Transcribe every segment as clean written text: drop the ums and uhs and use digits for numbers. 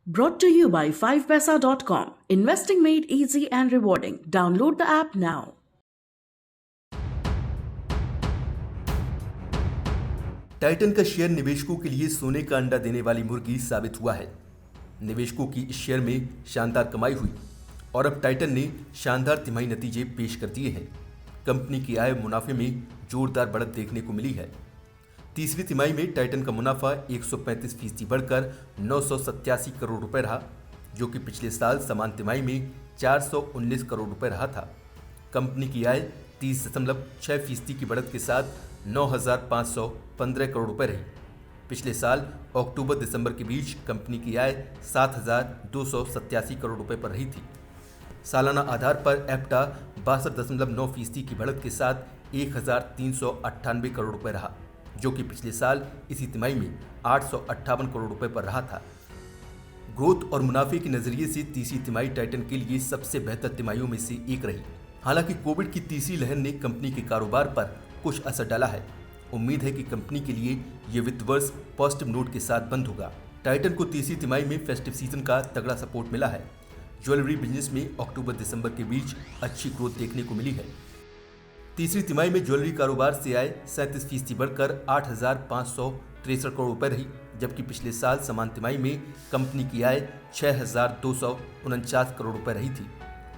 Brought to you by 5paisa.com. Investing made easy and rewarding. Download the app now. Titan का share निवेशकों के लिए सोने का अंडा देने वाली मुर्गी साबित हुआ है। निवेशकों की इस शेयर में शानदार कमाई हुई और अब टाइटन ने शानदार तिमाही नतीजे पेश कर दिए हैं। कंपनी की आय मुनाफे में जोरदार बढ़त देखने को मिली है। तीसरी तिमाही में टाइटन का मुनाफा 135% बढ़कर 987 करोड़ रुपए रहा, जो कि पिछले साल समान तिमाही में 419 करोड़ रुपए रहा था। कंपनी की आय 30.6% की बढ़त के साथ 9,515 करोड़ रुपए रही। पिछले साल अक्टूबर दिसंबर के बीच कंपनी की आय 7,287 करोड़ रुपए पर रही थी। सालाना आधार पर एप्टा 62.9% की बढ़त के साथ 1,398 करोड़ रुपए रहा, जो कि पिछले साल इसी तिमाही में 858 करोड़ रुपए पर रहा था। ग्रोथ और मुनाफे के नजरिए से तीसरी तिमाही टाइटन के लिए सबसे बेहतर तिमाहियों में से एक रही। हालांकि कोविड की तीसरी लहर ने कंपनी के कारोबार पर कुछ असर डाला है। उम्मीद है कि कंपनी के लिए यह वित्त वर्ष पॉजिटिव नोट के साथ बंद होगा। टाइटन को तीसरी तिमाही में फेस्टिव सीजन का तगड़ा सपोर्ट मिला है। ज्वेलरी बिजनेस में अक्टूबर दिसंबर के बीच अच्छी ग्रोथ देखने को मिली है। तीसरी तिमाही में ज्वेलरी कारोबार से आय 37% बढ़कर 8,563 करोड़ रुपए रही, जबकि पिछले साल समान तिमाही में कंपनी की आय 6,249 करोड़ रुपए रही थी।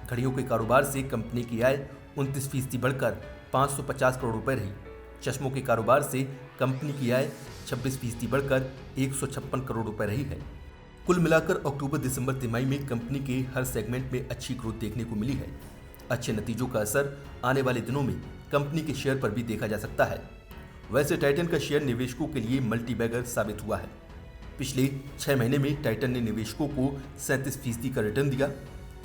घड़ियों के कारोबार से कंपनी की आय 29% बढ़कर 550 करोड़ रुपए रही। चश्मों के कारोबार से कंपनी की आय 26% बढ़कर 156 करोड़ रुपए रही है। कुल मिलाकर अक्टूबर दिसंबर तिमाही में कंपनी के हर सेगमेंट में अच्छी ग्रोथ देखने को मिली है। अच्छे नतीजों का असर आने वाले दिनों में कंपनी के शेयर पर भी देखा जा सकता है। वैसे टाइटन का शेयर निवेशकों के लिए मल्टीबैगर साबित हुआ है। पिछले 6 महीने में टाइटन ने निवेशकों को 37% का रिटर्न दिया।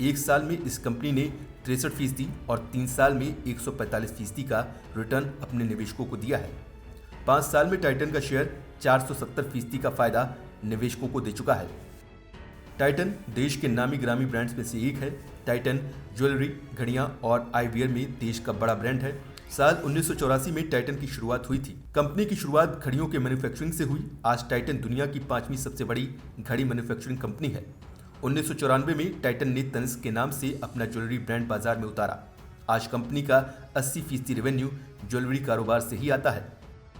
एक साल में इस कंपनी ने 63% और 3 साल में 145% का रिटर्न अपने निवेशकों को दिया है। 5 साल में टाइटन का शेयर 470% का फायदा निवेशकों को दे चुका है। टाइटन देश के नामी ग्रामी ब्रांड्स में से एक है। टाइटन ज्वेलरी, घड़ियां और आईवियर में देश का बड़ा ब्रांड है। साल 1984 में टाइटन की शुरुआत हुई थी। कंपनी की शुरुआत घड़ियों के मैन्युफैक्चरिंग से हुई। आज टाइटन दुनिया की 5वीं सबसे बड़ी घड़ी मैन्युफैक्चरिंग कंपनी है। 1994 में टाइटन ने तनिष्क के नाम से अपना ज्वेलरी ब्रांड बाजार में उतारा। आज कंपनी का 80% रेवेन्यू ज्वेलरी कारोबार से ही आता है।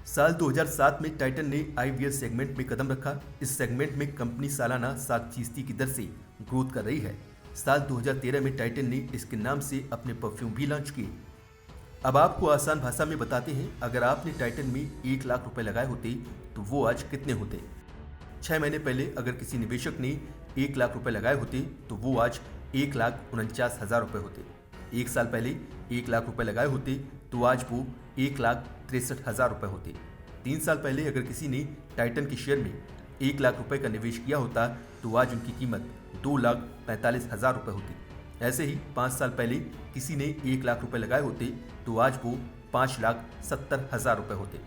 साल 2007 में टाइटन ने आईवियर सेगमेंट में कदम रखा। इस सेगमेंट में कंपनी सालाना 7% की दर से ग्रोथ कर रही है। साल 2013 में टाइटन ने इसके नाम से अपने परफ्यूम भी लॉन्च किए। अब आपको आसान भाषा में बताते हैं, अगर आपने टाइटन में 1 लाख रुपए लगाए होते तो वो आज कितने होते। 6 महीने पहले अगर किसी निवेशक ने 1 लाख रुपए लगाए होते तो वो आज 1,49,000 रुपए होते। 1 साल पहले 1 लाख रुपए लगाए होते तो आज वो 1,63,000 रुपए होते। 3 साल पहले अगर किसी ने टाइटन के शेयर में 1 लाख रुपए का निवेश किया होता तो आज उनकी कीमत 2,45,000 रुपए होती। ऐसे ही 5 साल पहले किसी ने 1 लाख रुपए लगाए होते तो आज वो 5,70,000 रुपए होते।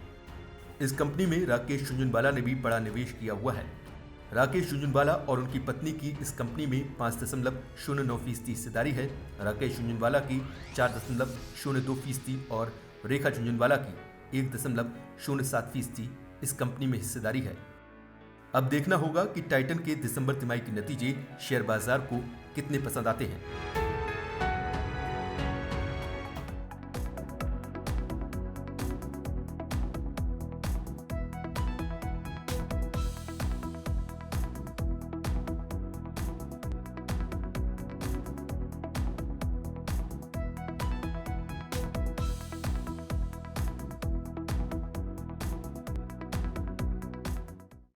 इस कंपनी में राकेश झुनझुनवाला ने भी बड़ा निवेश किया हुआ है। राकेश झुनझुनवाला और उनकी पत्नी की इस कंपनी में 5.09% हिस्सेदारी है। राकेश झुनझुनवाला की 4.02% और रेखा झुनझुनवाला की 1.07% इस कंपनी में हिस्सेदारी है। अब देखना होगा कि टाइटन के दिसंबर तिमाही के नतीजे शेयर बाजार को कितने पसंद आते हैं।